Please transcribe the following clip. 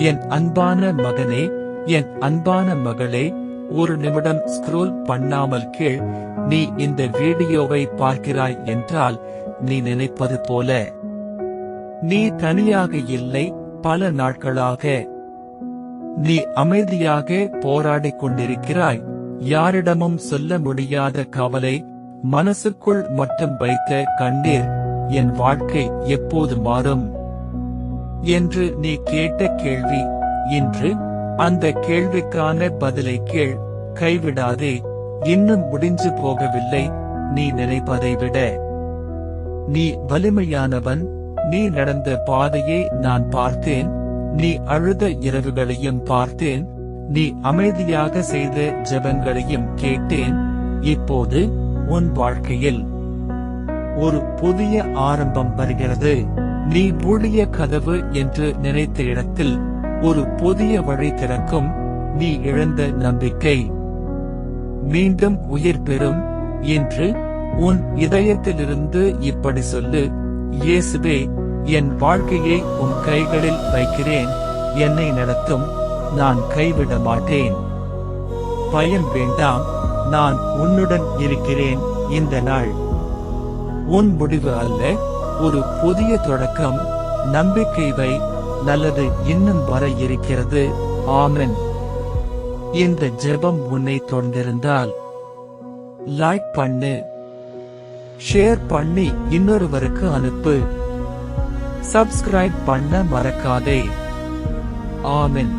என் அன்பான மகனே, என் அன்பான மகளே, ஒரு நிமிடம் ஸ்க்ரோல் பண்ணாமல் கீழ். நீ இந்த வீடியோவை பார்க்கிறாய் என்றால் நீ நினைப்பது போல நீ தனியாக இல்லை. பல நாட்களாக நீ அமைதியாக போராடிக் கொண்டிருக்கிறாய். யாரிடமும் சொல்ல முடியாத கவலை, மனசுக்குள் மட்டும் வைத்த கண்ணீர். என் வாழ்க்கை எப்போது மாறும் என்று நீ கேட்ட கேள்வி. இன்று அந்த கேள்விக்கான பதிலை கேள். கைவிடாதே, இன்னும் முடிஞ்சு போகவில்லை. நீ நினைப்பதை விட நீ வலிமையானவன். நீ நடந்த பாதையை நான் பார்த்தேன். நீ அழுத இரவுகளையும் பார்த்தேன். நீ அமைதியாக செய்த ஜெபங்களையும் கேட்டேன். இப்போது உன் வாழ்க்கையில் ஒரு புதிய ஆரம்பம் வருகிறது. நீ மூடிய கதவு என்று நினைத்த இடத்தில் ஒரு புதிய வழி திறக்கும். நீ இழந்த நம்பிக்கை மீண்டும் உயிர் பெறும். இன்று உன் இதயத்திலிருந்து இப்படி சொல்லு: இயேசுவே, என் வாழ்க்கையை உன் கைகளில் வைக்கிறேன். என்னை நடத்தும், நான் கைவிட மாட்டேன். பயம் வேண்டாம், நான் உன்னுடன் இருக்கிறேன். இந்த நாள் உன் முடிவு அல்ல, ஒரு புதிய தொடக்கம். நம்பிக்கை வை, நல்லது இன்னும் வர இருக்கிறது. ஆமென். இந்த ஜெபம் உன்னை தொடர்ந்திருந்தால் லைக் பண்ணு, ஷேர் பண்ணி இன்னொருவருக்கு அனுப்பு. சப்ஸ்கிரைப் பண்ண மறக்காதே. ஆமென்.